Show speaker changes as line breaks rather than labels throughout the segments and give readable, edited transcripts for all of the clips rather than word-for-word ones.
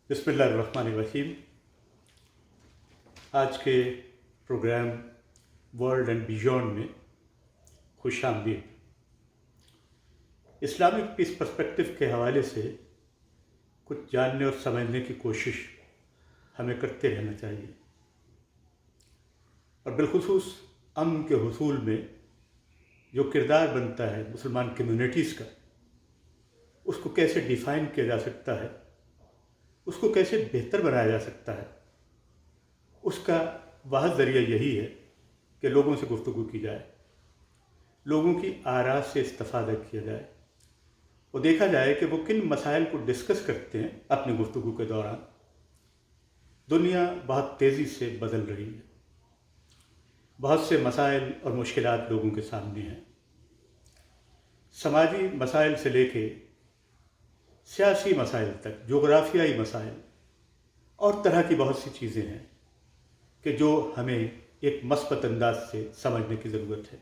بسم اللہ الرحمن الرحیم۔ آج کے پروگرام ورلڈ اینڈ بیونڈ میں خوش آمدید۔ اسلامک پیس پرسپیکٹو کے حوالے سے کچھ جاننے اور سمجھنے کی کوشش ہمیں کرتے رہنا چاہیے، اور بالخصوص امن کے حصول میں جو کردار بنتا ہے مسلمان کمیونٹیز کا، اس کو کیسے ڈیفائن کیا جا سکتا ہے، اس کو کیسے بہتر بنایا جا سکتا ہے، اس کا واحد ذریعہ یہی ہے کہ لوگوں سے گفتگو کی جائے، لوگوں کی آراء سے استفادہ کیا جائے، اور دیکھا جائے کہ وہ کن مسائل کو ڈسکس کرتے ہیں اپنی گفتگو کے دوران۔ دنیا بہت تیزی سے بدل رہی ہے، بہت سے مسائل اور مشکلات لوگوں کے سامنے ہیں، سماجی مسائل سے لے کے سیاسی مسائل تک، جغرافیائی مسائل اور طرح کی بہت سی چیزیں ہیں کہ جو ہمیں ایک مثبت انداز سے سمجھنے کی ضرورت ہے۔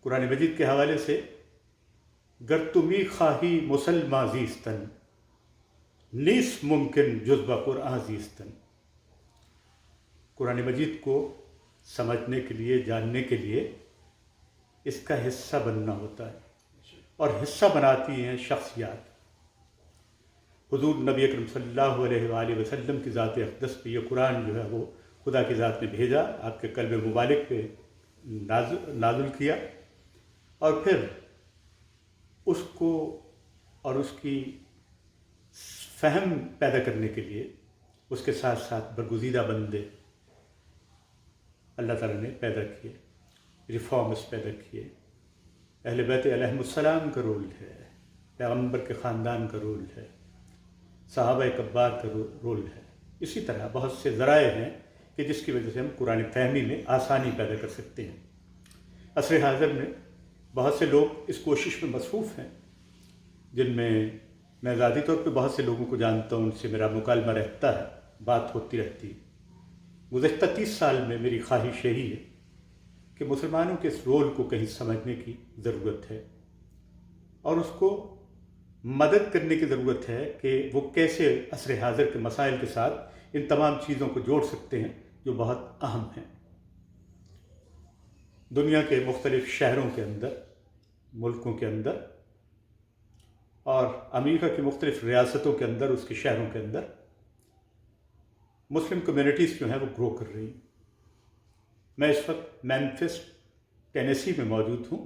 قرآن مجید کے حوالے سے گر تمی خواہی مسلماں زیستن، نیس ممکن جز بقرآن زیستن۔ قرآن مجید کو سمجھنے کے لیے، جاننے کے لیے اس کا حصہ بننا ہوتا ہے، اور حصہ بناتی ہیں شخصیات۔ حضور نبی اکرم صلی اللہ علیہ وآلہ وسلم کی ذات اقدس پہ یہ قرآن جو ہے وہ خدا کی ذات نے بھیجا، آپ کے قلب مبارک پہ نازل کیا، اور پھر اس کو اور اس کی فہم پیدا کرنے کے لیے اس کے ساتھ ساتھ برگزیدہ بندے اللہ تعالیٰ نے پیدا کیے، ریفارمز پیدا کیے۔ اہل بیت علیہم السلام کا رول ہے، پیغمبر کے خاندان کا رول ہے، صحابہ کبار کا رول ہے۔ اسی طرح بہت سے ذرائع ہیں کہ جس کی وجہ سے ہم قرآن فہمی میں آسانی پیدا کر سکتے ہیں۔ عصر حاضر میں بہت سے لوگ اس کوشش میں مصروف ہیں، جن میں میں ذاتی طور پہ بہت سے لوگوں کو جانتا ہوں، ان سے میرا مکالمہ رہتا ہے، بات ہوتی رہتی ہے۔ گزشتہ 30 سال میں میری خواہش یہی ہے کہ مسلمانوں کے اس رول کو کہیں سمجھنے کی ضرورت ہے، اور اس کو مدد کرنے کی ضرورت ہے کہ وہ کیسے عصر حاضر کے مسائل کے ساتھ ان تمام چیزوں کو جوڑ سکتے ہیں جو بہت اہم ہیں۔ دنیا کے مختلف شہروں کے اندر، ملکوں کے اندر، اور امریکہ کی مختلف ریاستوں کے اندر، اس کے شہروں کے اندر مسلم کمیونٹیز جو ہیں وہ گرو کر رہی ہیں۔ میں اس وقت میمفس ٹینیسی میں موجود ہوں۔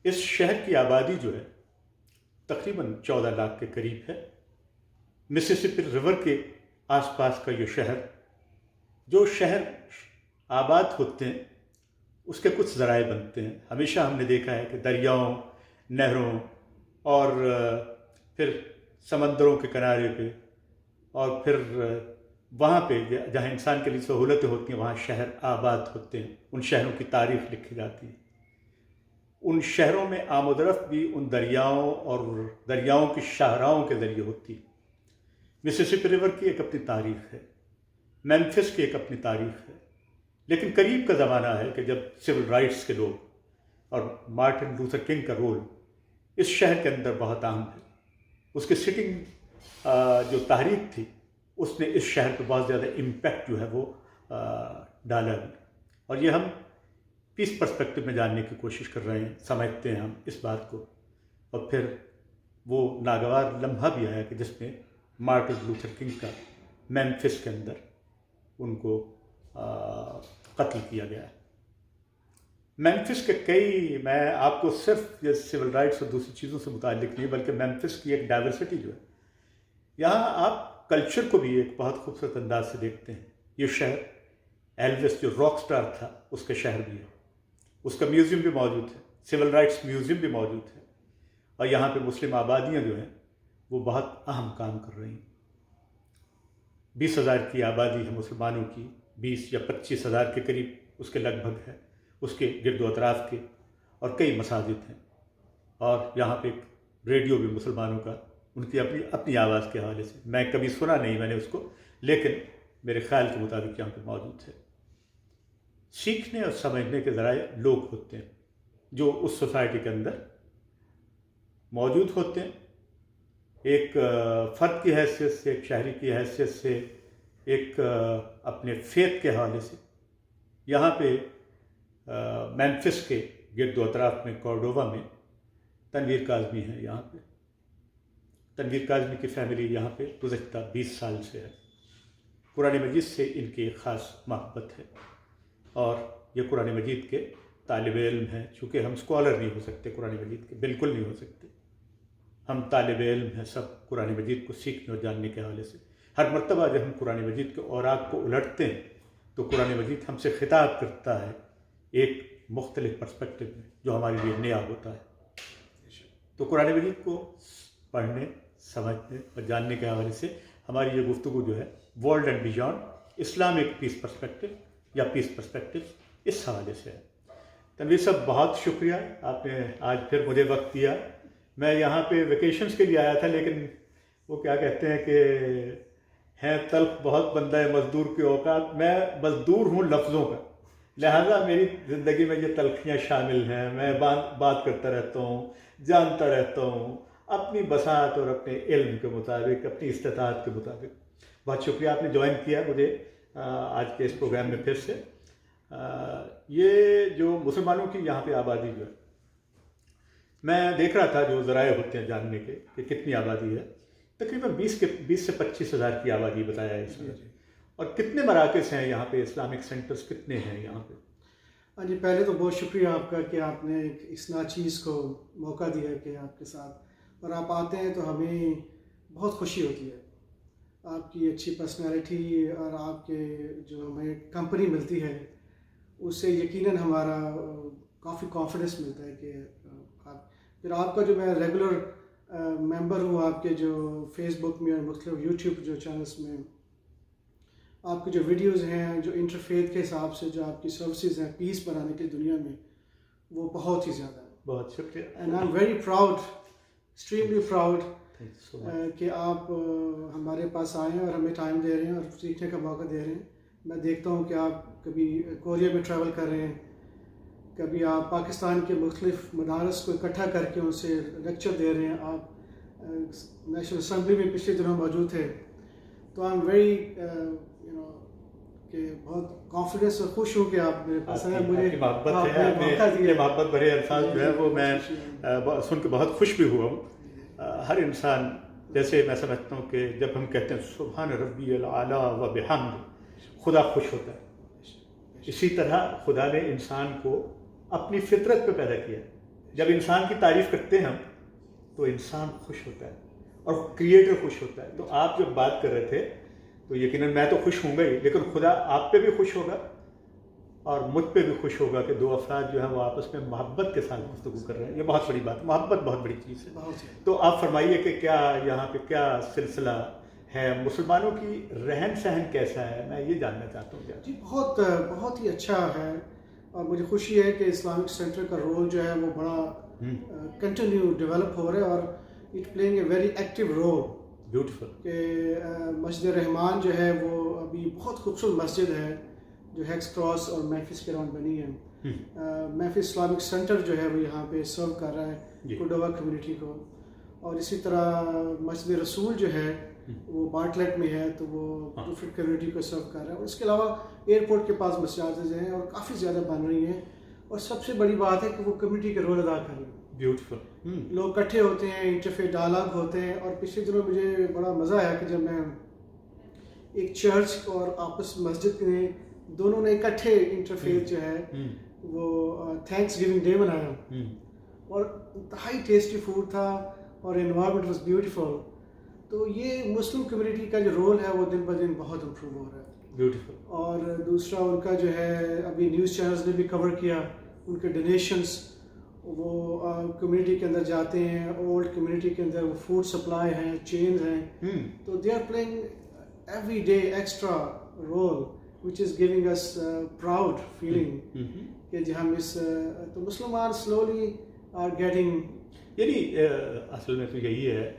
اس شہر کی آبادی جو ہے تقریباً 14 لاکھ کے قریب ہے۔ مسیسپی ریور کے آس پاس کا یہ شہر، جو شہر آباد ہوتے ہیں اس کے کچھ ذرائع بنتے ہیں۔ ہمیشہ ہم نے دیکھا ہے کہ دریاؤں، نہروں اور پھر سمندروں کے کنارے پہ، اور پھر وہاں پہ جہاں انسان کے لیے سہولتیں ہوتی ہیں وہاں شہر آباد ہوتے ہیں، ان شہروں کی تاریخ لکھی جاتی ہے۔ ان شہروں میں آمد و رفت بھی ان دریاؤں اور دریاؤں کی شاہراہوں کے ذریعے ہوتی ہے۔ مسیسپی ریور کی ایک اپنی تاریخ ہے، میمفس کی ایک اپنی تاریخ ہے، لیکن قریب کا زمانہ ہے کہ جب سول رائٹس کے لوگ اور مارٹن لوتھر کنگ کا رول اس شہر کے اندر بہت اہم ہے۔ اس کے سٹنگ جو تحریک تھی اس نے اس شہر پہ بہت زیادہ امپیکٹ جو ہے وہ ڈالا ہے، اور یہ ہم پیس پرسپیکٹو میں جاننے کی کوشش کر رہے ہیں، سمجھتے ہیں ہم اس بات کو۔ اور پھر وہ ناگوار لمحہ بھی آیا کہ جس میں مارٹن لوتھر کنگ کا میمفس کے اندر ان کو قتل کیا گیا ہے۔ میمفس کے کئی، میں آپ کو صرف یہ سول رائٹس اور دوسری چیزوں سے متعلق نہیں بلکہ میمفس کی ایک ڈائیورسٹی جو ہے، یہاں آپ کلچر کو بھی ایک بہت خوبصورت انداز سے دیکھتے ہیں۔ یہ شہر ایلوس جو راک سٹار تھا اس کا شہر بھی ہے، اس کا میوزیم بھی موجود ہے، سول رائٹس میوزیم بھی موجود ہے، اور یہاں پہ مسلم آبادیاں جو ہیں وہ بہت اہم کام کر رہی ہیں۔ 20,000 کی آبادی ہے مسلمانوں کی، 20 یا 25,000 کے قریب اس کے لگ بھگ ہے، اس کے گرد و اطراف کے، اور کئی مساجد ہیں، اور یہاں پہ ایک ریڈیو بھی مسلمانوں کا، ان کی اپنی آواز کے حوالے سے، میں کبھی سنا نہیں میں نے اس کو، لیکن میرے خیال کے مطابق یہاں پہ موجود ہے۔ سیکھنے اور سمجھنے کے ذرائع لوگ ہوتے ہیں جو اس سوسائٹی کے اندر موجود ہوتے ہیں، ایک فرد کی حیثیت سے، ایک شہری کی حیثیت سے، ایک اپنے فیت کے حوالے سے یہاں پہ ممفس کے گرد و اطراف میں کورڈوبا میں تنویر کاظمی ہیں. یہاں پہ تنویر کاظمی کی فیملی یہاں پہ گزشتہ 20 سال سے ہے. قرآن مجید سے ان کی ایک خاص محبت ہے اور یہ قرآن مجید کے طالب علم ہیں. چونکہ ہم اسکالر نہیں ہو سکتے قرآن مجید کے، بالکل نہیں ہو سکتے. ہم طالب علم ہیں سب قرآن مجید کو سیکھنے اور جاننے کے حوالے سے. ہر مرتبہ جب ہم قرآن مجید کے اوراق کو الٹتے ہیں تو قرآن مجید ہم سے خطاب کرتا ہے ایک مختلف پرسپیکٹو میں جو ہمارے لیے نیا ہوتا ہے. تو قرآن مجید کو پڑھنے، سمجھنے اور جاننے کے حوالے سے ہماری یہ گفتگو جو ہے world and beyond Islamic peace perspective یا پیس پرسپیکٹو اس حوالے سے ہے. تنویر صاحب بہت شکریہ، آپ نے آج پھر مجھے وقت دیا. میں یہاں پہ ویکیشنز کے لیے آیا تھا، لیکن وہ کیا کہتے ہیں کہ ہیں تلخ بہت بندہ ہے مزدور کے اوقات. میں مزدور ہوں لفظوں کا، لہٰذا میری زندگی میں یہ تلخیاں شامل ہیں. میں بات کرتا رہتا ہوں، جانتا رہتا ہوں اپنی بساط اور اپنے علم کے مطابق، اپنی استطاعت کے مطابق. بہت شکریہ آپ نے جوائن کیا مجھے آج کے اس پروگرام میں پھر سے. یہ جو مسلمانوں کی یہاں پہ آبادی جو ہے، میں دیکھ رہا تھا جو ذرائع ہوتے ہیں جاننے کے کہ کتنی آبادی ہے. تقریباً 20 سے 25 ہزار کی آبادی بتایا ہے اس میں. اور کتنے مراکز ہیں یہاں پہ، اسلامک سینٹرز کتنے ہیں یہاں پہ؟
ہاں جی، پہلے تو بہت شکریہ آپ کا کہ آپ نے اس ناچیز کو موقع دیا کہ آپ کے ساتھ، اور آپ آتے ہیں تو ہمیں بہت خوشی ہوتی ہے. آپ کی اچھی پرسنالٹی اور آپ کے جو ہمیں کمپنی ملتی ہے اس سے یقیناً ہمارا کافی کانفیڈنس ملتا ہے کہ پھر آپ کا جو میں ریگولر ممبر ہوں آپ کے جو فیس بک میں اور مختلف یوٹیوب جو چینلس میں آپ کے جو ویڈیوز ہیں جو انٹرفیتھ کے حساب سے جو آپ کی سروسز ہیں پیس بنانے کی دنیا میں، وہ بہت ہی زیادہ ہے.
بہت شکریہ.
And I am very proud, extremely proud کہ آپ ہمارے پاس آئے ہیں اور ہمیں ٹائم دے رہے ہیں اور سیکھنے کا موقع دے رہے ہیں. میں دیکھتا ہوں کہ آپ کبھی کوریا میں ٹریول کر رہے ہیں، کبھی آپ پاکستان کے مختلف مدارس کو اکٹھا کر کے ان سے لیکچر دے رہے ہیں. آپ نیشنل اسمبلی میں پچھلے دنوں موجود تھے. تو آئی ایم ویری کہ بہت کانفیڈنس اور خوش ہوں کہ آپ میرے پاس آئے. مجھے
محبت بھرے الفاظ جو ہے وہ میں سن کے بہت خوش بھی ہوا ہوں. ہر انسان، جیسے میں سمجھتا ہوں کہ جب ہم کہتے ہیں سبحان ربی الاعلیٰ و بحمد، خدا خوش ہوتا ہے. اسی طرح خدا نے انسان کو اپنی فطرت پہ پیدا کیا. جب انسان کی تعریف کرتے ہیں ہم تو انسان خوش ہوتا ہے اور کریٹر خوش ہوتا ہے. تو آپ جب بات کر رہے تھے تو یقیناً میں تو خوش ہوں گا ہی، لیکن خدا آپ پہ بھی خوش ہوگا اور مجھ پہ بھی خوش ہوگا کہ دو افراد جو ہیں وہ آپس میں محبت کے ساتھ گفتگو کر رہے ہیں. یہ بہت بڑی بات ہے، محبت بہت بڑی چیز ہے. تو آپ فرمائیے کہ کیا یہاں پہ کیا سلسلہ ہے، مسلمانوں کی رہن سہن کیسا ہے، میں یہ جاننا چاہتا ہوں.
جی بہت ہی اچھا ہے، اور مجھے خوشی ہے کہ اسلامک سینٹر کا رول جو ہے وہ بڑا کنٹینیو ڈیولپ ہو رہا ہے اور it playing a very active role.
Beautiful.
کہ مسجد رحمان جو ہے وہ ابھی بہت خوبصورت مسجد ہے جو ہیکس کراس اور میمفس کے اراؤنڈ بنی ہے. میمفس اسلامک سینٹر جو ہے وہ یہاں پہ سرو کر رہا ہے کوڈوبا کمیونٹی کو. اور اسی طرح مسجد رسول جو ہے وہ بارٹلیٹ میں ہے تو وہ ڈفرینٹ کمیونٹی کو سرو کر رہا ہے. اور اس کے علاوہ ایئرپورٹ کے پاس مساجد ہیں اور کافی زیادہ بن رہی ہیں. اور سب سے بڑی بات ہے کہ وہ کمیونٹی کا رول ادا کر رہی ہے.
بیوٹیفل.
لوگ اکٹھے ہوتے ہیں، انٹرفیت ڈائلاگ ہوتے ہیں. اور پچھلے دنوں مجھے بڑا مزہ آیا کہ جب میں ایک چرچ اور آپس مسجد میں دونوں نے اکٹھے انٹرفیت جو ہے وہ تھینکس گیونگ ڈے منایا اور انتہائی ٹیسٹی فوڈ تھا اور انوائرمنٹ واز بیوٹیفل. تو یہ مسلم کمیونٹی کا جو رول ہے وہ دن بہ دن بہت امپروو ہو رہا ہے.
بیوٹیفل. اور
دوسرا ان کا جو ہے ابھی نیوز چینلز نے بھی کور کیا ان کے ڈونیشنس، وہ کمیونٹی کے اندر جاتے ہیں. اولڈ کمیونٹی کے اندر وہ فوڈ سپلائی ہیں، چینز ہیں. تو they are playing every day extra role which is giving us proud feeling کہ جی ہم اس تو مسلمان سلولی آر گیٹنگ.
یعنی اصل میں تو یہی ہے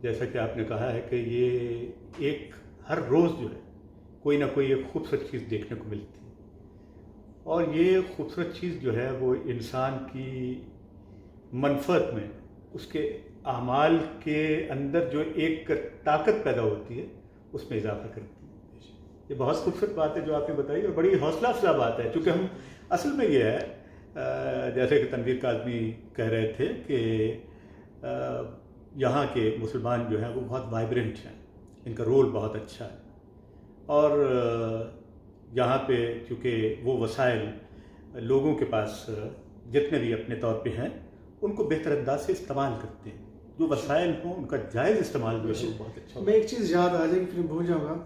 جیسا کہ آپ نے کہا ہے کہ یہ ایک ہر روز جو ہے کوئی نہ کوئی ایک خوبصورت چیز دیکھنے کو ملتی ہے. اور یہ خوبصورت چیز جو ہے وہ انسان کی منفعت میں، اس کے اعمال کے اندر جو ایک طاقت پیدا ہوتی ہے اس میں اضافہ کرتی ہے. یہ بہت خوبصورت بات ہے جو آپ نے بتائی اور بڑی حوصلہ افزا بات ہے, چونکہ ہم اصل میں یہ ہے جیسے کہ تنویر کاظمی کہہ رہے تھے کہ یہاں کے مسلمان جو ہیں وہ بہت وائبرنٹ ہیں, ان کا رول بہت اچھا ہے, اور یہاں پہ چونکہ وہ وسائل لوگوں کے پاس جتنے بھی اپنے طور پہ ہیں ان کو بہتر انداز سے استعمال کرتے ہیں, جو وسائل ہوں ان کا جائز استعمال جو ہے وہ بہت اچھا.
میں ایک چیز یاد آ جائے گی پھر بھول جاؤں گا.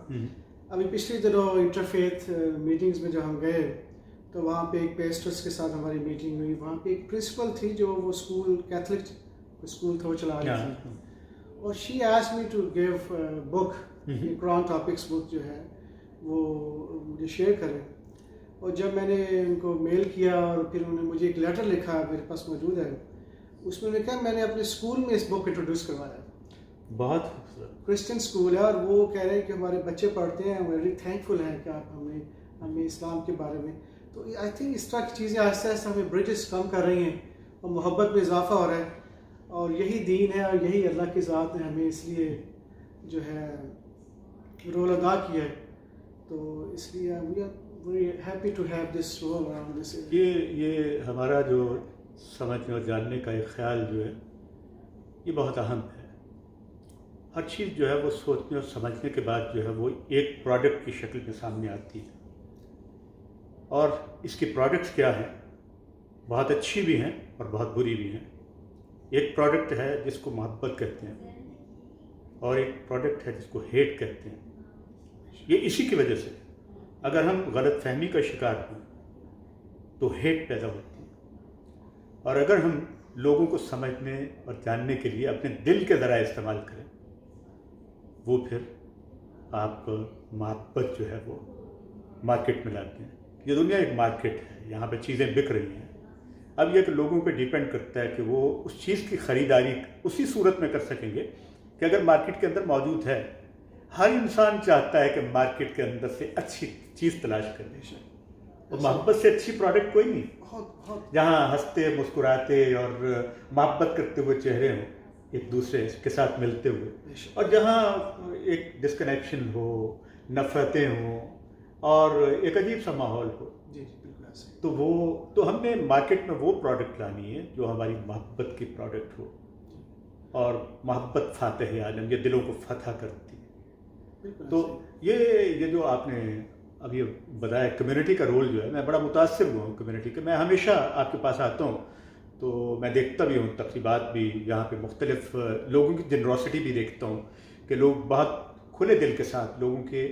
ابھی پچھلے دنوں انٹرفیتھ میٹنگز میں جو ہم گئے تو وہاں پہ ایک پیسٹرس کے ساتھ ہماری میٹنگ ہوئی. وہاں پہ ایک پرنسپل تھی جو وہ اسکول کیتھلک اسکول تھا وہ چلا رہی تھی, اور she asked me to give book, قرآن ٹاپکس بک جو ہے وہ مجھے شیئر کریں. اور جب میں نے ان کو میل کیا اور پھر انہوں نے مجھے ایک لیٹر لکھا میرے پاس موجود ہے, اس میں نے کہا میں نے اپنے اسکول میں اس بک انٹروڈیوس کروایا.
بہت خوبصورت
کرسچن اسکول ہے اور وہ کہہ رہے ہیں کہ ہمارے بچے پڑھتے ہیں, ویری تھینک فل ہیں کہ آپ ہمیں اسلام کے بارے میں. تو آئی تھنک اس طرح کی چیزیں آہستہ آہستہ ہمیں برجز کم کر رہی ہیں اور محبت میں اضافہ ہو رہا ہے, اور یہی دین ہے اور یہی اللہ کی ذات نے ہمیں اس لیے جو ہے رول ادا کیا ہے. تو اس لیے we are very happy to have this role around this.
یہ ہمارا جو سمجھنے اور جاننے کا ایک خیال جو ہے یہ بہت اہم ہے. ہر چیز جو ہے وہ سوچنے اور سمجھنے کے بعد جو ہے وہ ایک پروڈکٹ کی شکل میں سامنے آتی ہے, اور اس کی پروڈکٹس کیا ہیں, بہت اچھی بھی ہیں اور بہت بری بھی ہیں. ایک پروڈکٹ ہے جس کو محبت کہتے ہیں اور ایک پروڈکٹ ہے جس کو ہیٹ کہتے ہیں. یہ اسی کی وجہ سے اگر ہم غلط فہمی کا شکار ہوں تو ہیٹ پیدا ہوتی ہے, اور اگر ہم لوگوں کو سمجھنے اور جاننے کے لیے اپنے دل کے ذرائع استعمال کریں وہ پھر آپ کو محبت جو ہے وہ مارکیٹ میں لاتے ہیں. یہ دنیا ایک مارکیٹ ہے, یہاں پہ چیزیں بک رہی ہیں. اب یہ کہ لوگوں پہ ڈیپینڈ کرتا ہے کہ وہ اس چیز کی خریداری اسی صورت میں کر سکیں گے کہ اگر مارکیٹ کے اندر موجود ہے. ہر انسان چاہتا ہے کہ مارکیٹ کے اندر سے اچھی چیز تلاش کرنے سے, اور محبت سے اچھی پروڈکٹ کوئی نہیں. جہاں ہنستے مسکراتے اور محبت کرتے ہوئے چہرے ہوں ایک دوسرے کے ساتھ ملتے ہوئے, اور جہاں ایک ڈسکنیکشن ہو, نفرتیں ہوں اور ایک عجیب سا ماحول ہو, تو ہم نے مارکیٹ میں وہ پروڈکٹ لانی ہے جو ہماری محبت کی پروڈکٹ ہو, اور محبت فاتح عالم, یہ دلوں کو فتح کرتی ہے. تو یہ جو آپ نے ابھی بتایا کمیونٹی کا رول جو ہے, میں بڑا متاثر ہوا ہوں کمیونٹی کے. میں ہمیشہ آپ کے پاس آتا ہوں تو میں دیکھتا بھی ہوں تقریبات بھی, یہاں پہ مختلف لوگوں کی جنروسٹی بھی دیکھتا ہوں کہ لوگ بہت کھلے دل کے ساتھ لوگوں کے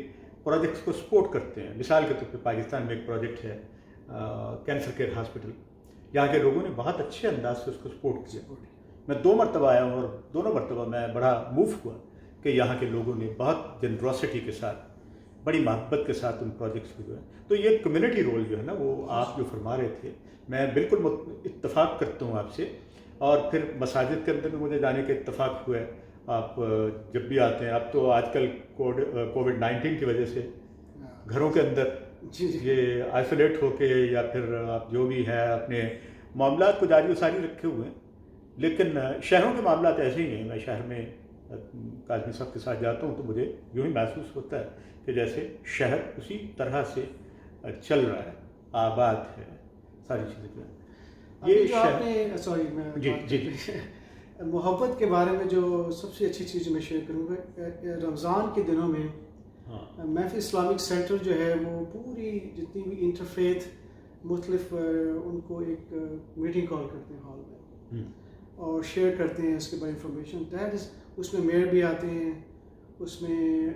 پروجیکٹس کو سپورٹ کرتے ہیں. مثال کے طور پہ پاکستان میں ایک پروجیکٹ ہے کینسر کیئر ہاسپٹل, یہاں کے لوگوں نے بہت اچھے انداز سے اس کو سپورٹ کیا. میں 2 مرتبہ آیا ہوں اور دونوں مرتبہ میں بڑا موو ہوا کہ یہاں کے لوگوں نے بہت جنروسٹی کے ساتھ, بڑی محبت کے ساتھ ان پروجیکٹس کو جو ہے. تو یہ کمیونٹی رول جو ہے نا وہ آپ جو فرما رہے تھے میں بالکل اتفاق کرتا ہوں آپ سے. اور پھر مساجد کے اندر بھی مجھے جانے کا اتفاق ہوا ہے. آپ جب بھی آتے ہیں, اب تو آج کل کووڈ-19 کی وجہ سے گھروں کے اندر یہ آئسولیٹ ہو کے یا پھر آپ جو بھی ہے اپنے معاملات کو جاری و ساری رکھے ہوئے ہیں, لیکن شہروں کے معاملات ایسے ہی ہیں. میں شہر میں کاظمی صاحب کے ساتھ جاتا ہوں تو مجھے یوں ہی محسوس ہوتا ہے کہ جیسے شہر اسی طرح سے چل رہا ہے, آباد ہے, ساری چیزیں جو ہیں.
یہ شہر جی محبت کے بارے میں جو سب سے اچھی چیز میں شیئر کروں گا, رمضان کے دنوں میں محفل اسلامک سینٹر جو ہے وہ پوری جتنی بھی انٹرفیتھ مختلف ان کو ایک میٹنگ کال کرتے ہیں ہال میں اور شیئر کرتے ہیں اس کے بارے انفارمیشن. دیٹ از اس میں میئر بھی آتے ہیں, اس میں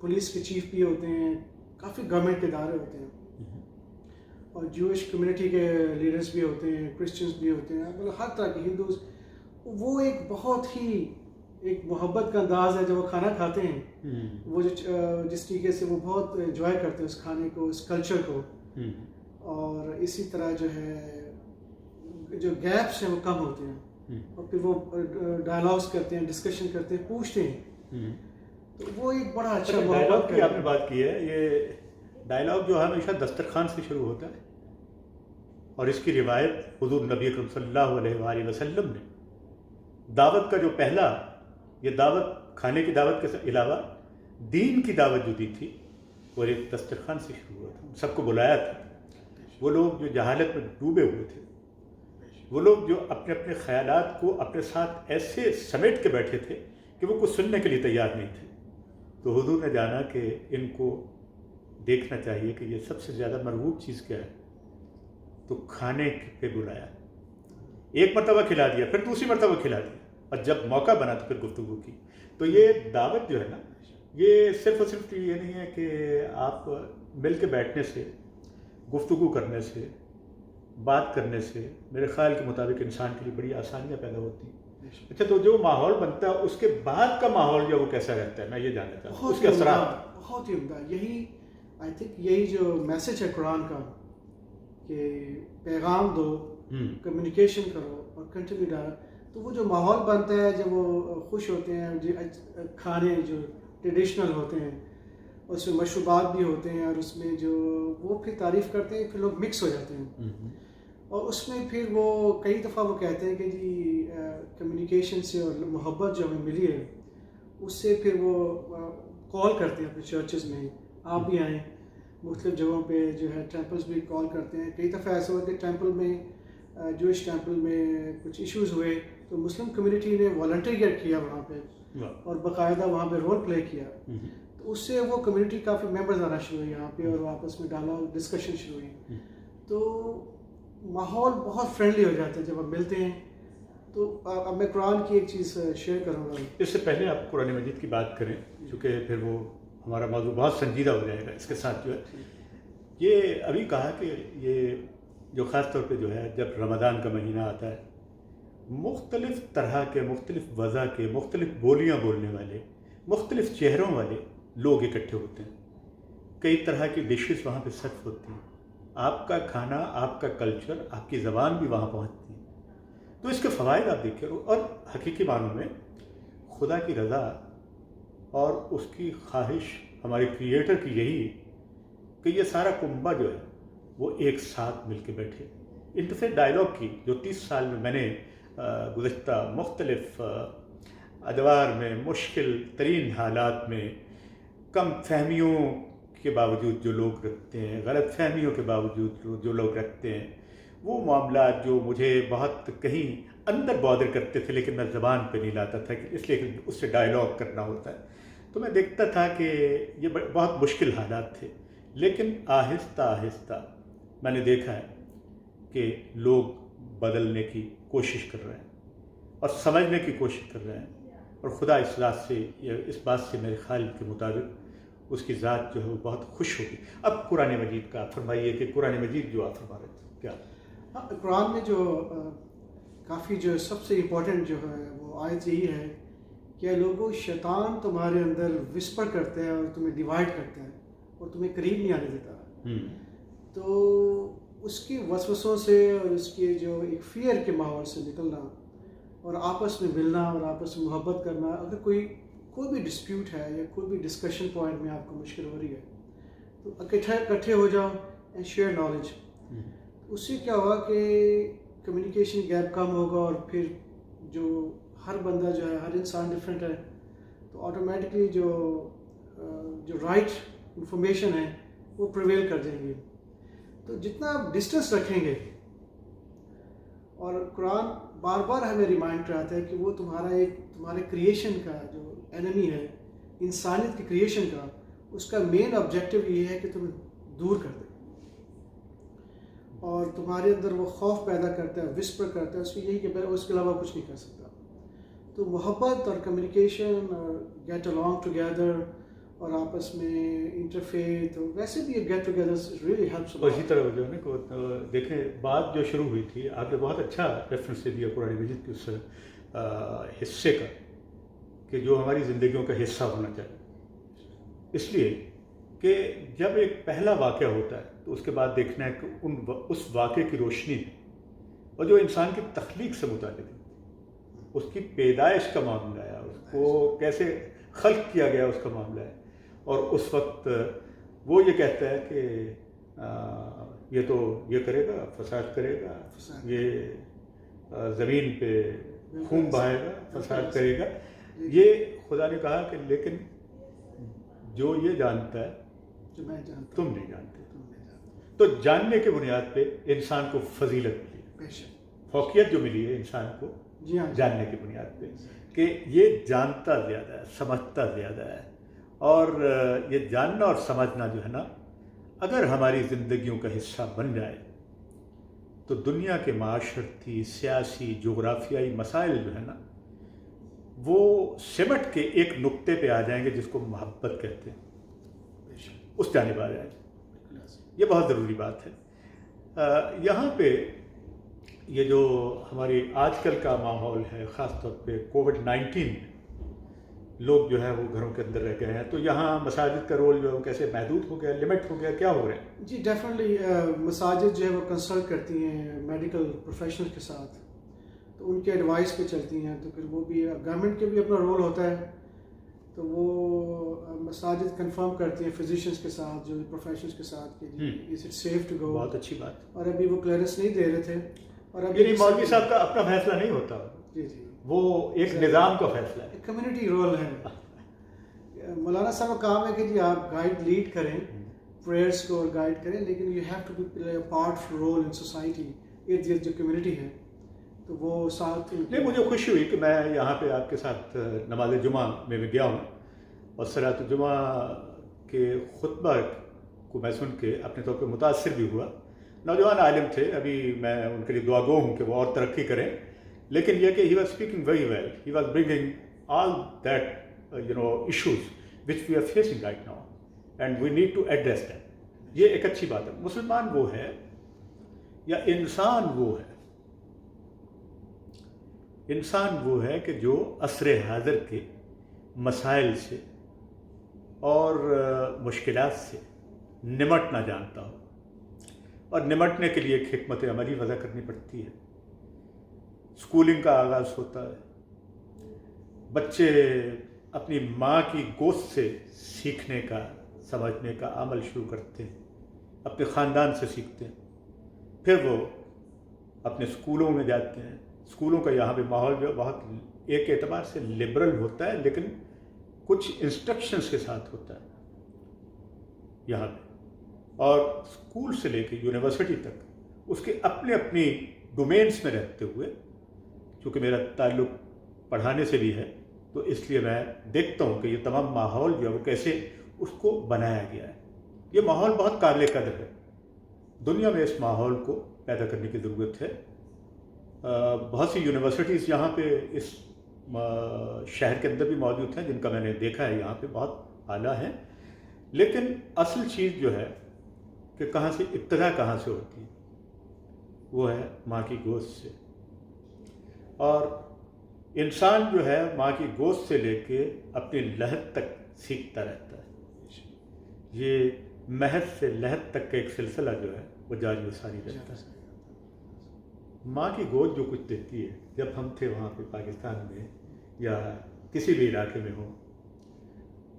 پولیس کے چیف بھی ہوتے ہیں, کافی گورنمنٹ کے ادارے ہوتے ہیں, اور جوش کمیونٹی کے لیڈرز بھی ہوتے ہیں, کرسچنز بھی ہوتے ہیں, مطلب ہر طرح کے ہندوز. وہ ایک بہت ہی ایک محبت کا انداز ہے جب وہ کھانا کھاتے ہیں, وہ جو جس طریقے سے وہ بہت انجوائے کرتے ہیں اس کھانے کو, اس کلچر کو. اور اسی طرح جو ہے جو گیپس ہیں وہ کم ہوتے ہیں, اور پھر وہ ڈائلاگس کرتے ہیں, ڈسکشن کرتے ہیں, پوچھتے ہیں. تو وہ ایک بڑا اچھا
ڈائلاگ کی آپ نے بات کی ہے. یہ ڈائلاگ جو ہمیشہ دسترخوان سے شروع ہوتا ہے, اور اس کی روایت حضور نبی اکرم صلی اللہ علیہ وآلہ وسلم نے دعوت کا جو پہلا، یہ دعوت کھانے کی دعوت کے علاوہ دین کی دعوت جو دی تھی وہ ایک دسترخوان سے شروع ہوا تھا. سب کو بلایا تھا. وہ لوگ جو جہالت میں ڈوبے ہوئے تھے، وہ لوگ جو اپنے اپنے خیالات کو اپنے ساتھ ایسے سمیٹ کے بیٹھے تھے کہ وہ کچھ سننے کے لیے تیار نہیں تھے، تو حضور نے جانا کہ ان کو دیکھنا چاہیے کہ یہ سب سے زیادہ مرغوب چیز کیا ہے، تو کھانے پہ بلایا. ایک مرتبہ کھلا دیا، پھر دوسری مرتبہ کھلا دیا، اور جب موقع بنا تو پھر گفتگو کی. تو یہ دعوت جو ہے نا، یہ صرف اور صرف یہ نہیں ہے کہ آپ مل کے بیٹھنے سے، گفتگو کرنے سے، بات کرنے سے میرے خیال کے مطابق انسان کے لیے بڑی آسانیاں پیدا ہوتی ہیں. اچھا، تو جو ماحول بنتا ہے اس کے بعد کا ماحول جو وہ کیسا رہتا ہے، میں یہ جاننا چاہتا ہوں اس کے اثرات.
بہت ہی عمدہ. یہی آئی تھنک یہی جو میسج ہے قرآن کا کہ پیغام دو، کمیونیکیشن کرو اور کنٹینیو ڈالا. تو وہ جو ماحول بنتا ہے جب وہ خوش ہوتے ہیں، جو کھانے جو ٹریڈیشنل ہوتے ہیں اس میں مشروبات بھی ہوتے ہیں، اور اس میں جو وہ پھر تعریف کرتے ہیں، پھر لوگ مکس ہو جاتے ہیں. اور اس میں پھر وہ کئی دفعہ وہ کہتے ہیں کہ جی کمیونیکیشن سے اور محبت جو ہمیں ملی ہے اس سے پھر وہ کال کرتے ہیں اپنے چرچز میں، آپ بھی آئیں. مختلف جگہوں پہ جو ہے ٹیمپلز بھی کال کرتے ہیں. کئی دفعہ ایسا ہوا کہ ٹیمپل میں، جوئش ٹیمپل میں کچھ ایشوز ہوئے تو مسلم کمیونٹی نے والنٹیئر کیا وہاں پہ اور باقاعدہ وہاں پہ رول پلے کیا. تو اس سے وہ کمیونٹی کافی ممبرز آنا شروع ہوئی یہاں پہ، اور آپس میں ڈائلاگ ڈسکشن شروع ہوئی. تو ماحول بہت فرینڈلی ہو جاتا ہے جب ہم ملتے ہیں. تو اب میں قرآن کی ایک چیز شیئر کروں گا.
اس سے پہلے آپ قرآن مجید کی بات کریں، چونکہ پھر وہ ہمارا موضوع بہت سنجیدہ ہو جائے گا. اس کے ساتھ جو ہے یہ ابھی کہا کہ یہ جو خاص طور پہ جو ہے جب رمضان کا مہینہ آتا ہے، مختلف طرح کے، مختلف وضع کے، مختلف بولیاں بولنے والے، مختلف چہروں والے لوگ اکٹھے ہوتے ہیں. کئی طرح کی ڈشز وہاں پہ سرو ہوتی ہیں. آپ کا کھانا، آپ کا کلچر، آپ کی زبان بھی وہاں پہنچتی ہے. تو اس کے فوائد آپ دیکھیں، اور حقیقی معنوں میں خدا کی رضا اور اس کی خواہش ہمارے کریٹر کی یہی کہ یہ سارا کنبہ جو ہے وہ ایک ساتھ مل کے بیٹھے. انتفاع ڈائلاگ کی جو 30 سال میں نے گزشتہ مختلف ادوار میں، مشکل ترین حالات میں، کم فہمیوں کے باوجود جو لوگ رکھتے ہیں، غلط فہمیوں کے باوجود جو لوگ رکھتے ہیں، وہ معاملات جو مجھے بہت کہیں اندر بادر کرتے تھے لیکن میں زبان پہ نہیں لاتا تھا، اس لیے کہ اس سے ڈائلاگ کرنا ہوتا ہے. تو میں دیکھتا تھا کہ یہ بہت مشکل حالات تھے، لیکن آہستہ آہستہ میں نے دیکھا ہے کہ لوگ بدلنے کی کوشش کر رہے ہیں اور سمجھنے کی کوشش کر رہے ہیں، اور خدا اس بات سے میرے خیال کے مطابق اس کی ذات جو ہے وہ بہت خوش ہوگی. اب قرآن مجید کا آپ فرمائیے کہ قرآن مجید جو آپ فرما رہے تھے کیا؟
قرآن میں جو کافی جو سب سے امپورٹنٹ جو ہے وہ آیت یہی ہے کہ لوگوں، شیطان تمہارے اندر وسپر کرتا ہے اور تمہیں ڈیوائڈ کرتا ہے اور تمہیں قریب نہیں آنے دیتا. تو اس کی وسوسوں سے اور اس کے جو ایک فیئر کے ماحول سے نکلنا اور آپس میں ملنا اور آپس میں محبت کرنا. اگر کوئی بھی ڈسپیوٹ ہے یا کوئی بھی ڈسکشن پوائنٹ میں آپ کو مشکل ہو رہی ہے تو اکٹھے ہو جاؤ اینڈ شیئر نالج. اس سے کیا ہوگا کہ کمیونیکیشن گیپ کم ہوگا، اور پھر جو ہر بندہ جو ہے، ہر انسان ڈفرینٹ ہے، تو آٹومیٹکلی جو رائٹ انفارمیشن ہے وہ پریویل کر جائیں گے. تو جتنا آپ ڈسٹینس رکھیں گے، اور قرآن بار بار ہمیں ریمائنڈ کراتا ہے کہ وہ تمہارے کریشن کا جو اینمی ہے، انسانیت کی کریشن کا، اس کا مین آبجیکٹو یہ ہے کہ تمہیں دور کر دے اور تمہارے اندر وہ خوف پیدا کرتا ہے، وسپر کرتا ہے، اس کی یہی کہ اس کے علاوہ کچھ نہیں کر سکتا. تو محبت اور کمیونیکیشن اور گیٹ along ٹوگیدر اور آپس میں انٹرفیتھ، اور ویسے بھی گیٹ ٹوگیدر ریئلی ہیلپس.
اور اسی طرح جو ہے نا دیکھیں، بات جو شروع ہوئی تھی، آپ نے بہت اچھا ریفرنس دے دیا قرآن مجید کے اس حصے کا کہ جو ہماری زندگیوں کا حصہ ہونا چاہیے. اس لیے کہ جب ایک پہلا واقعہ ہوتا ہے تو اس کے بعد دیکھنا ہے کہ اس واقعے کی روشنی ہے، اور جو انسان کی تخلیق سے متعلق ہے، اس کی پیدائش کا معاملہ ہے، اس کو کیسے خلق کیا گیا اس کا معاملہ ہے. اور اس وقت وہ یہ کہتا ہے کہ یہ تو یہ کرے گا، فساد کرے گا، یہ زمین پہ خون بہائے گا، فساد کرے گا. یہ خدا نے کہا کہ لیکن جو یہ جانتا ہے
جو میں جانتا
تم نہیں جانتے. تو جاننے کے بنیاد پہ انسان کو فضیلت ملی،
بے شک.
فوقیت جو ملی ہے انسان کو
جی ہاں
جاننے کی بنیاد پہ کہ یہ جانتا زیادہ ہے، سمجھتا زیادہ ہے. اور یہ جاننا اور سمجھنا جو ہے نا، اگر ہماری زندگیوں کا حصہ بن جائے تو دنیا کے معاشرتی، سیاسی، جغرافیائی مسائل جو ہے نا وہ سمٹ کے ایک نقطے پہ آ جائیں گے جس کو محبت کہتے ہیں،
بے شک.
اس جانب آ جائیں گے. یہ بہت ضروری بات ہے. یہاں پہ یہ جو ہماری آج کل کا ماحول ہے، خاص طور پہ کووڈ-19 لوگ جو ہے وہ گھروں کے اندر رہ گئے ہیں، تو یہاں مساجد کا رول جو ہے وہ کیسے محدود ہو گیا، لمٹ ہو گیا، کیا ہو رہا ہے؟
جی ڈیفینیٹلی مساجد جو ہے وہ کنسلٹ کرتی ہیں میڈیکل پروفیشنل کے ساتھ، تو ان کے ایڈوائس پہ چلتی ہیں. تو پھر وہ بھی گورنمنٹ کے بھی اپنا رول ہوتا ہے، تو وہ مساجد کنفرم کرتی ہیں فزیشینس کے ساتھ، جو پروفیشنلس کے ساتھ کہ is it safe to go.
بہت اچھی بات.
اور ابھی وہ کلیئرنس نہیں دے رہے تھے. اور
یعنی مولوی صاحب کا اپنا فیصلہ نہیں ہوتا،
جی جی
وہ ایک نظام کا فیصلہ ہے،
کمیونٹی رول ہے. مولانا صاحب کا کام ہے کہ جی آپ گائیڈ لیڈ کریں پریئرس کو اور گائیڈ کریں، لیکن you have to be play a part role in society. ارد گرد جو کمیونٹی ہے تو وہ ساتھ.
نہیں، مجھے خوشی ہوئی کہ میں یہاں پہ آپ کے ساتھ نماز جمعہ میں بھی گیا ہوں اور صلاۃ الجمعہ کے خطبہ کو میں سن کے اپنے طور پہ متاثر بھی ہوا. نوجوان عالم تھے، ابھی میں ان کے لیے دعا گو ہوں کہ وہ اور ترقی کریں، لیکن یہ کہ he was speaking very well, he was bringing all that issues which we are facing right now and we need to address that. یہ ایک اچھی بات ہے. مسلمان وہ ہے یا انسان وہ ہے کہ جو عصر حاضر کے مسائل سے اور مشکلات سے نمٹنا جانتا ہو، اور نمٹنے کے لیے ایک حکمت عملی وضع کرنی پڑتی ہے. اسکولنگ کا آغاز ہوتا ہے، بچے اپنی ماں کی گوشت سے سیکھنے کا، سمجھنے کا عمل شروع کرتے ہیں، اپنے خاندان سے سیکھتے ہیں. پھر وہ اپنے اسکولوں میں جاتے ہیں. اسکولوں کا یہاں پہ ماحول جو بہت ایک اعتبار سے لبرل ہوتا ہے، لیکن کچھ انسٹرکشنز کے ساتھ ہوتا ہے یہاں پہ. اور اسکول سے لے کے یونیورسٹی تک اس کے اپنی ڈومینس میں رہتے ہوئے، چونکہ میرا تعلق پڑھانے سے بھی ہے تو اس لیے میں دیکھتا ہوں کہ یہ تمام ماحول جو ہے وہ کیسے اس کو بنایا گیا ہے. یہ ماحول بہت قابل قدر ہے. دنیا میں اس ماحول کو پیدا کرنے کی ضرورت ہے. بہت سی یونیورسٹیز یہاں پہ اس شہر کے اندر بھی موجود ہیں جن کا میں نے دیکھا ہے، یہاں پہ بہت اعلیٰ ہیں. لیکن اصل چیز جو ہے کہ کہاں سے ابتدا کہاں سے ہوتی ہے، وہ ہے ماں کی گوشت سے. اور انسان جو ہے ماں کی گوشت سے لے کے اپنی لحد تک سیکھتا رہتا ہے. یہ مہد سے لحد تک کا ایک سلسلہ جو ہے وہ جاری و ساری رہتا ہے. ماں کی گود جو کچھ دیتی ہے، جب ہم تھے وہاں پہ پاکستان میں یا کسی بھی علاقے میں ہوں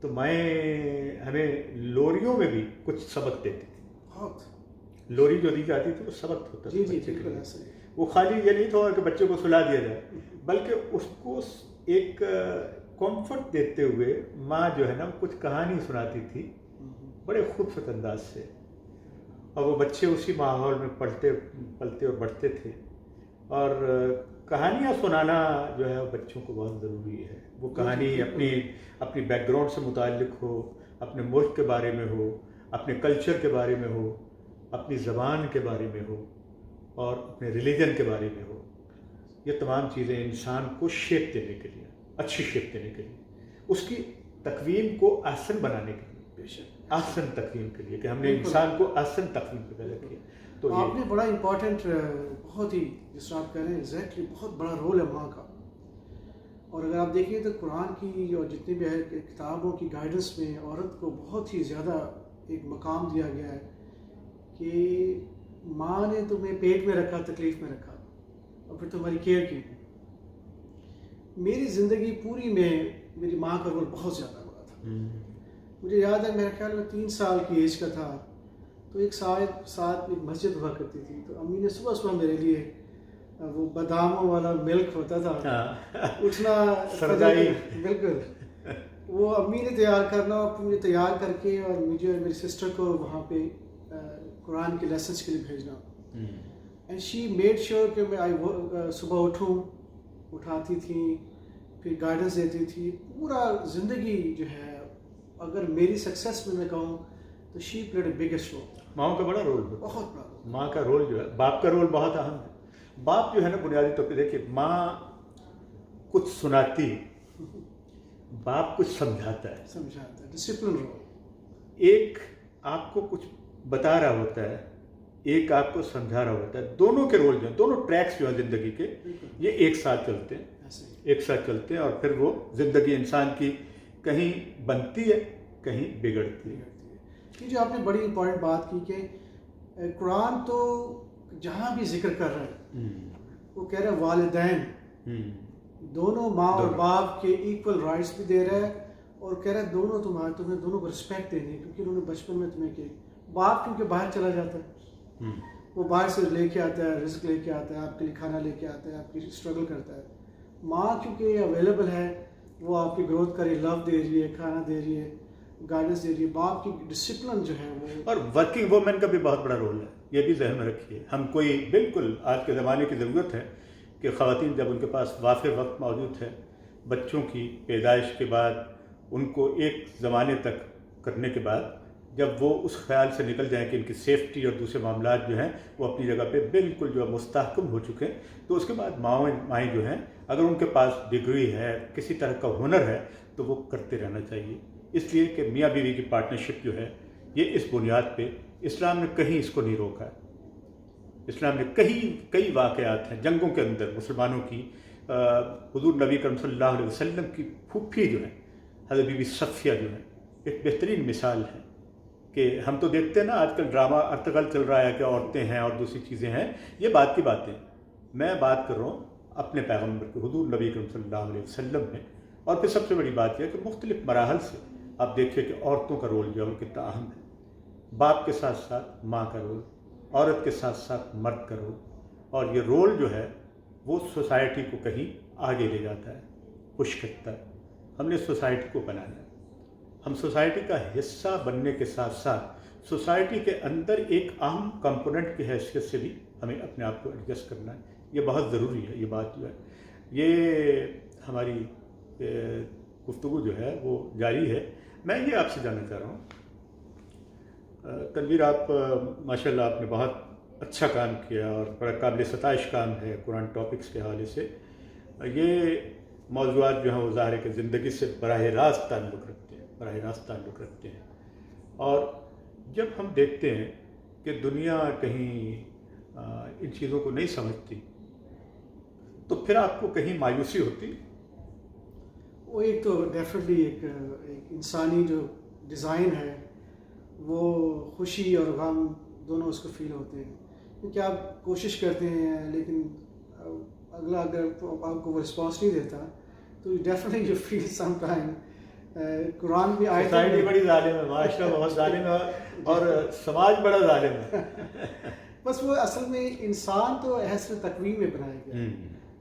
تو ہمیں لوریوں میں بھی کچھ سبق دیتی تھی.
بہت
لوری جو دی جاتی تھی وہ سبق ہوتا
جی
تھا
جی
بچے کے
بالکل
لیے.
ایسا ہی.
وہ خالی یہ نہیں تھا کہ بچے کو سلا دیا جائے، بلکہ اس کو ایک کمفرٹ دیتے ہوئے ماں جو ہے نا کچھ کہانی سناتی تھی بڑے خوبصورت انداز سے، اور وہ بچے اسی ماحول میں پلتے اور بڑھتے تھے. اور کہانیاں سنانا جو ہے بچوں کو بہت ضروری ہے. وہ کہانی اپنی بیک گراؤنڈ سے متعلق ہو، اپنے ملک کے بارے میں ہو، اپنے کلچر کے بارے میں ہو، اپنی زبان کے بارے میں ہو، اور اپنے ریلیجن کے بارے میں ہو. یہ تمام چیزیں انسان کو شیپ دینے کے لیے، اچھی شیپ دینے کے لیے، اس کی تقویم کو احسن بنانے کے لیے، بے شک احسن تقویم کے لیے کہ ہم نے انسان کو احسن تقویم پہ پیدا کیا. تو
آپ نے بڑا امپورٹنٹ، بہت ہی جس طرح آپ کہہ رہے ہیں ایگزیکٹلی بہت بڑا رول ہے ماں کا. اور اگر آپ دیکھیں تو قرآن کی اور جتنی بھی کتابوں کی گائیڈنس میں عورت کو بہت ہی زیادہ ایک مقام دیا گیا ہے کہ ماں نے تمہیں پیٹ میں رکھا، تکلیف میں رکھا، اور پھر تمہاری کیئر کی. میری زندگی پوری میں میری ماں کا رول بہت زیادہ بڑا تھا. مجھے یاد ہے میرے خیال میں 3 سال کی ایج کا تھا تو ایک ساتھ ایک مسجد ہوا کرتی تھی، تو امی نے صبح میرے لیے وہ باداموں والا ملک ہوتا تھا, اٹھنا
سردائی,
بالکل وہ امی نے تیار کرنا اور پھر مجھے تیار کر کے اور مجھے اور میری سسٹر کو وہاں پہ قرآن کے لیسنس کے لیے بھیجنا. اینڈ شی میڈ شیور کہ میں صبح اٹھاتی تھی, پھر گائیڈنس دیتی تھی. پورا زندگی جو ہے اگر میری سکسیس میں کہوں تو شی پلیڈ اے بگیسٹ رول.
ماؤں کا بڑا رول,
بہت بڑا.
ماں کا رول جو ہے, باپ کا رول بہت اہم ہے. باپ جو ہے نا بنیادی طور پہ دیکھیے, ماں کچھ سناتی, باپ کچھ سمجھاتا ہے,
ڈسپلن رول.
ایک آپ کو کچھ بتا رہا ہوتا ہے, ایک آپ کو سمجھا رہا ہوتا ہے. دونوں کے رول جو ہیں, دونوں ٹریکس جو ہیں زندگی کے, یہ ایک ساتھ چلتے ہیں, اور پھر وہ زندگی انسان کی کہیں بنتی ہے, کہیں بگڑتی ہے.
یہ جو آپ نے بڑی امپورٹنٹ بات کی کہ قرآن تو جہاں بھی ذکر کر رہا ہے وہ کہہ رہا ہے والدین دونوں, ماں اور باپ کے ایکول رائٹس بھی دے رہا ہے, اور کہہ رہا ہے دونوں تمہیں دونوں کو رسپیکٹ دینی ہے, کیونکہ انہوں نے بچپن میں تمہیں کہ باپ کیونکہ باہر چلا جاتا ہے, وہ باہر سے لے کے آتا ہے, رزق لے کے آتا ہے, آپ کے لیے کھانا لے کے آتا ہے, آپ کی اسٹرگل کرتا ہے. ماں کیونکہ اویلیبل ہے, وہ آپ کی گروتھ کر رہی ہے, لو دے رہی ہے, کھانا دے رہی ہے, گائیڈنس دے رہی ہے. باپ کی ڈسپلن جو ہے وہ,
اور ورکنگ وومن کا بھی بہت بڑا رول ہے, یہ بھی ذہن میں رکھیے. ہم کوئی بالکل آج کے زمانے کی ضرورت ہے کہ خواتین جب ان کے پاس وافر وقت موجود ہے, بچوں کی پیدائش کے بعد ان کو ایک زمانے تک کرنے کے بعد, جب وہ اس خیال سے نکل جائیں کہ ان کی سیفٹی اور دوسرے معاملات جو ہیں وہ اپنی جگہ پہ بالکل جو ہے مستحکم ہو چکے ہیں, تو اس کے بعد مائیں جو ہیں اگر ان کے پاس ڈگری ہے, کسی طرح کا ہنر ہے, تو وہ کرتے رہنا چاہیے. اس لیے کہ میاں بیوی کی پارٹنرشپ جو ہے یہ اس بنیاد پہ, اسلام نے کہیں اس کو نہیں روکا ہے. اسلام نے کئی واقعات ہیں جنگوں کے اندر مسلمانوں کی, حضور نبی کرم صلی اللہ علیہ وسلم کی پھوپھی جو ہے حضرت بی بی صفیہ جو ہے ایک بہترین مثال ہے. کہ ہم تو دیکھتے ہیں نا آج کل ڈرامہ ارطغرل چل رہا ہے کہ عورتیں ہیں اور دوسری چیزیں ہیں, یہ بات کی باتیں. میں بات کر رہا ہوں اپنے پیغمبر کے حضور نبی کرم صلی اللہ علیہ وسلم میں. اور پھر سب سے بڑی بات یہ ہے کہ مختلف مراحل سے آپ دیکھیے کہ عورتوں کا رول جو ہے وہ کتنا اہم ہے. باپ کے ساتھ ساتھ ماں کا رول, عورت کے ساتھ ساتھ مرد کا رول, اور یہ رول جو ہے وہ سوسائٹی کو کہیں آگے لے جاتا ہے, پش کرتا ہے. ہم نے سوسائٹی کو بنانا ہے, ہم سوسائٹی کا حصہ بننے کے ساتھ ساتھ سوسائٹی کے اندر ایک اہم کمپوننٹ کی حیثیت سے بھی ہمیں اپنے آپ کو ایڈجسٹ کرنا ہے. یہ بہت ضروری ہے. یہ بات جو ہے, یہ ہماری گفتگو جو ہے وہ جاری ہے. میں یہ آپ سے جاننا چاہ رہا ہوں, تنویر آپ ماشاء اللہ آپ نے بہت اچھا کام کیا اور بڑا قابل ستائش کام ہے قرآن ٹاپکس کے حوالے سے. یہ موضوعات جو ہیں وہ ظاہر ہے کہ زندگی سے براہ راست تعلق رکھتے ہیں. اور جب ہم دیکھتے ہیں کہ دنیا کہیں ان چیزوں کو نہیں سمجھتی تو پھر آپ کو کہیں مایوسی ہوتی.
وہ ایک تو ڈیفینیٹلی ایک انسانی جو ڈیزائن ہے وہ خوشی اور غم دونوں اس کو فیل ہوتے ہیں, کیونکہ آپ کوشش کرتے ہیں لیکن اگلا اگر آپ کو وہ رسپانس نہیں دیتا تو definitely you feel some time. قرآن بھی آئے,
سوسائٹی بڑی ظالم ہے, معاشرہ بہت ظالم ہے, اور سماج بڑا ظالم ہے.
بس وہ اصل میں انسان تو حسن تقویم میں بنایا گیا.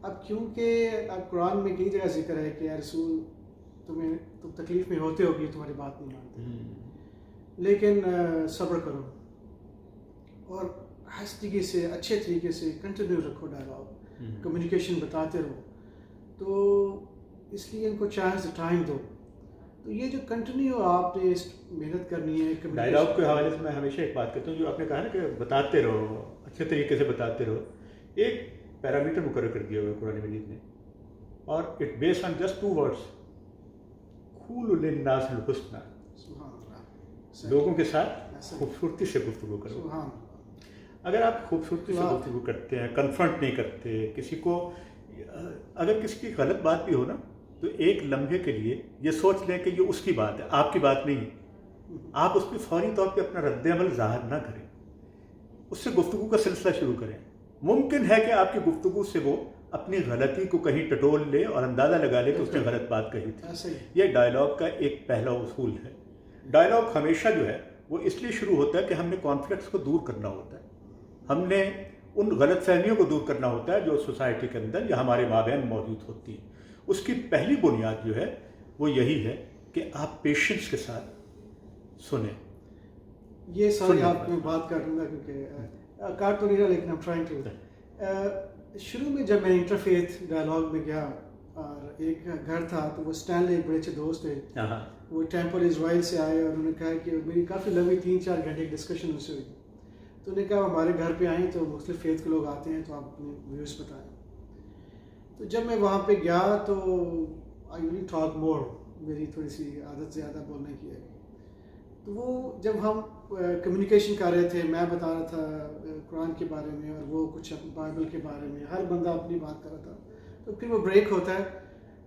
اب کیونکہ اب قرآن میں کئی جگہ ذکر ہے کہ اے رسول تم تکلیف میں ہوتے ہو کہ تمہاری بات نہیں مانتے, لیکن صبر کرو اور ہنستی سے اچھے طریقے سے کنٹینیو رکھو ڈائلاگ, کمیونیکیشن بتاتے رہو. تو اس لیے ان کو چانس ٹائم دو. تو یہ جو کنٹینیو آپ نے محنت کرنی ہے
ڈائلاگ کے حوالے سے میں ہمیشہ ایک بات کہتا ہوں, جو آپ نے کہا نا کہ بتاتے رہو, اچھے طریقے سے بتاتے رہو. ایک پیرامیٹر مقرر کر دیا ہوا ہے قرآن مجید نے, اور it based on just 2 words, قولوا للناس الحسنى. لوگوں کے ساتھ خوبصورتی سے گفتگو کرو. اگر آپ خوبصورتی سے گفتگو کرتے ہیں, کنفرنٹ نہیں کرتے کسی کو, اگر کسی کی غلط بات بھی ہو نا تو ایک لمحے کے لیے یہ سوچ لیں کہ یہ اس کی بات ہے, آپ کی بات نہیں ہے. آپ اس پہ فوری طور پہ اپنا رد عمل ظاہر نہ کریں, اس سے گفتگو کا سلسلہ شروع کریں. ممکن ہے کہ آپ کی گفتگو سے وہ اپنی غلطی کو کہیں ٹٹول لے اور اندازہ لگا لے کہ اس نے غلط بات کہی تھی. یہ ڈائلاگ کا ایک پہلا اصول ہے. ڈائلاگ ہمیشہ جو ہے وہ اس لیے شروع ہوتا ہے کہ ہم نے کانفلکٹس کو دور کرنا ہوتا ہے, ہم نے ان غلط فہمیوں کو دور کرنا ہوتا ہے جو سوسائٹی کے اندر یا ہمارے مابین موجود ہوتی ہیں. اس کی پہلی بنیاد جو ہے وہ یہی ہے کہ آپ پیشنس کے ساتھ سنیں.
یہ ساری آپ میں بات کر لوں گا کیونکہ کاٹ تو نہیں رہا لیکن I'm trying to. شروع میں جب میں انٹرفیتھ ڈائلاگ میں گیا اور ایک گھر تھا تو وہ اسٹینلے ایک بڑے اچھے دوست تھے, وہ ٹیمپل اسرائیل سے آئے اور انہوں نے کہا کہ میری کافی لمبی 3-4 گھنٹے کی ڈسکشن ان سے ہوئی. تو انہوں نے کہا ہمارے گھر پہ آئیں تو مختلف فیتھ کے لوگ آتے ہیں تو آپ اپنے ویوز بتائیں. تو جب میں وہاں پہ گیا تو آئی یوزلی ٹاک مور, میری تھوڑی سی عادت زیادہ بولنے کی ہے. تو وہ جب ہم کمیونیکیشن کر رہے تھے, میں بتا رہا تھا قرآن کے بارے میں اور وہ کچھ بائبل کے بارے میں, ہر بندہ اپنی بات کر رہا تھا. تو پھر وہ بریک ہوتا ہے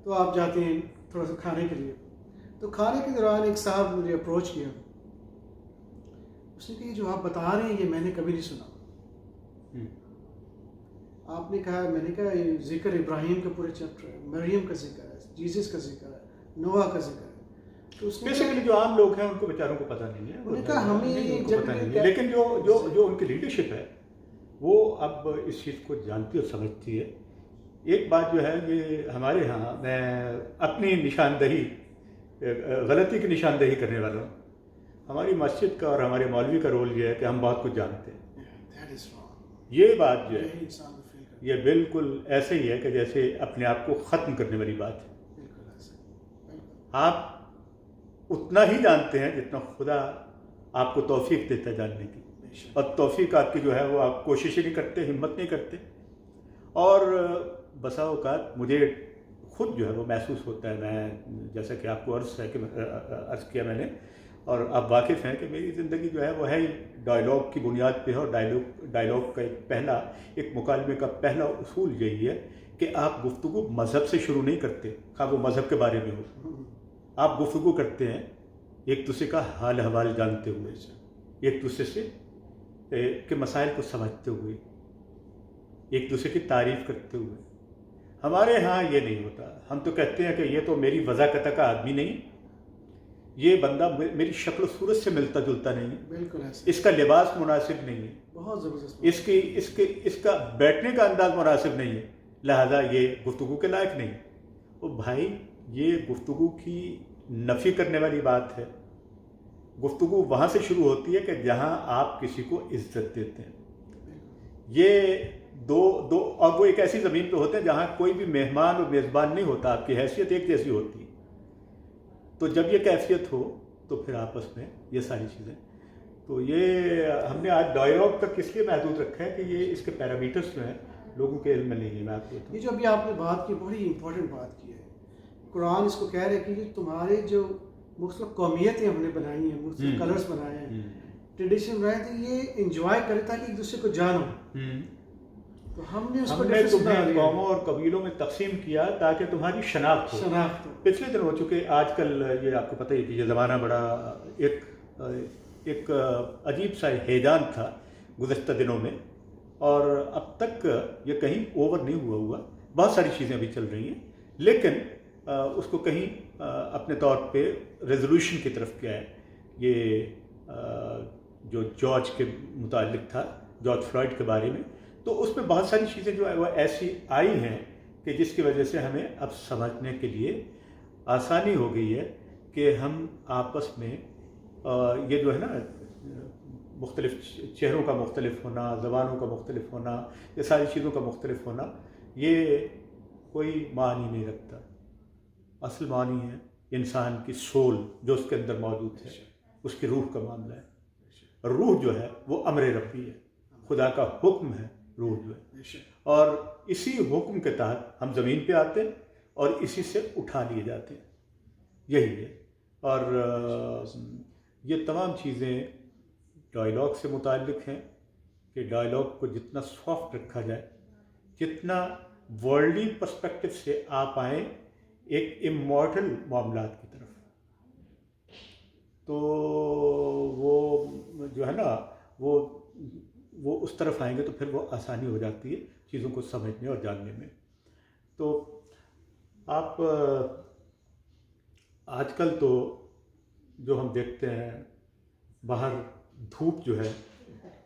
تو آپ جاتے ہیں تھوڑا سا کھانے کے لیے. تو کھانے کے دوران ایک صاحب مجھے اپروچ کیا, اس نے کہا یہ جو آپ بتا رہے ہیں یہ میں نے کبھی نہیں سنا. آپ نے کہا, میں نے کہا یہ ذکر ابراہیم کا پورے چیپٹر ہے, مریم کا ذکر ہے, جیزس کا ذکر ہے, نوح کا ذکر ہے. تو اس
بیسیکلی جو عام لوگ ہیں ان کو بیچاروں کو پتہ نہیں ہے,
انہوں نے کہا ہمیں
جب پتہ نہیں ہے, لیکن جو ان کی لیڈرشپ ہے وہ اب اس چیز کو جانتی اور سمجھتی ہے. ایک بات جو ہے یہ ہمارے ہاں, میں اپنی نشاندہی, غلطی کی نشاندہی کرنے والا ہوں. ہماری مسجد کا اور ہمارے مولوی کا رول یہ ہے کہ ہم بہت کچھ جانتے ہیں. یہ بات جو ہے یہ بالکل ایسے ہی ہے کہ جیسے اپنے آپ کو ختم کرنے والی بات ہے. آپ اتنا ہی جانتے ہیں جتنا خدا آپ کو توفیق دیتا ہے جاننے کی, اور توفیق آپ کی جو ہے وہ آپ کوشش ہی نہیں کرتے, ہمت نہیں کرتے. اور بسا اوقات مجھے خود جو ہے وہ محسوس ہوتا ہے, میں جیسا کہ آپ کو عرض کیا میں نے, اور آپ واقف ہیں کہ میری زندگی جو ہے وہ ہے ڈائلاگ کی بنیاد پہ ہے. اور ڈائلاگ کا ایک مکالمے کا پہلا اصول یہی ہے کہ آپ گفتگو مذہب سے شروع نہیں کرتے, خواہ وہ مذہب کے بارے میں ہو. آپ گفتگو کرتے ہیں ایک دوسرے کا حال حوال جانتے ہوئے, ایک دوسرے سے کے مسائل کو سمجھتے ہوئے, ایک دوسرے کی تعریف کرتے ہوئے. ہمارے ہاں یہ نہیں ہوتا. ہم تو کہتے ہیں کہ یہ تو میری وضاقت کا آدمی نہیں, یہ بندہ میری شکل و صورت سے ملتا جلتا نہیں,
بالکل
اس کا لباس مناسب نہیں ہے,
بہت زبردست,
اس کا بیٹھنے کا انداز مناسب نہیں ہے, لہذا یہ گفتگو کے لائق نہیں. او بھائی, یہ گفتگو کی نفی کرنے والی بات ہے. گفتگو وہاں سے شروع ہوتی ہے کہ جہاں آپ کسی کو عزت دیتے ہیں. یہ دو اور وہ ایک ایسی زمین پہ ہوتے ہیں جہاں کوئی بھی مہمان اور میزبان نہیں ہوتا, آپ کی حیثیت ایک جیسی ہوتی ہے. تو جب یہ کیفیت ہو تو پھر آپس میں یہ ساری چیزیں, تو یہ ہم نے آج ڈائلاگ تک اس لیے محدود رکھا ہے کہ یہ اس کے پیرامیٹرز جو ہیں لوگوں کے علم میں نہیں ہے. میں آپ کو
یہ جو ابھی آپ نے بات کی بڑی امپورٹنٹ بات کی ہے. قرآن اس کو کہہ رہے کہ یہ تمہارے جو مختلف قومیتیں ہم نے بنائی ہیں, مختلف کلرز بنائے ہیں, ٹریڈیشن بنائے تھے, یہ انجوائے کرے تاکہ ایک دوسرے کو جانو. تو ہم نے اس کو
تمہیں قوموں اور قبیلوں میں تقسیم کیا تاکہ تمہاری شناخت ہو. پچھلے دن ہو چکے, آج کل یہ آپ کو پتہ ہی کہ یہ زمانہ بڑا ایک عجیب سا ہیجان تھا گزشتہ دنوں میں, اور اب تک یہ کہیں اوور نہیں ہوا. بہت ساری چیزیں ابھی چل رہی ہیں, لیکن اس کو کہیں اپنے طور پہ ریزولوشن کی طرف کیا ہے. یہ جو جارج کے متعلق تھا, جارج فلائیڈ کے بارے میں, تو اس میں بہت ساری چیزیں جو ہے وہ ایسی آئی ہیں کہ جس کی وجہ سے ہمیں اب سمجھنے کے لیے آسانی ہو گئی ہے کہ ہم آپس میں یہ جو ہے نا مختلف چہروں کا مختلف ہونا, زبانوں کا مختلف ہونا, یہ ساری چیزوں کا مختلف ہونا, یہ کوئی معنی نہیں رکھتا. اصل معنی ہے انسان کی سول جو اس کے اندر موجود ہے, اس کی روح کا معاملہ ہے. روح جو ہے وہ امر ربی ہے, خدا کا حکم ہے روح جو ہے, اور اسی حکم کے تحت ہم زمین پہ آتے ہیں اور اسی سے اٹھا لیے جاتے ہیں. یہی ہے. اور یہ تمام چیزیں ڈائلاگ سے متعلق ہیں کہ ڈائلاگ کو جتنا سافٹ رکھا جائے, جتنا ورلڈلی پرسپیکٹو سے آپ آئیں ایک امورٹل معاملات کی طرف, تو وہ جو ہے نا وہ اس طرف آئیں گے تو پھر وہ آسانی ہو جاتی ہے چیزوں کو سمجھنے اور جاننے میں. تو آپ آج کل تو جو ہم دیکھتے ہیں باہر دھوپ جو ہے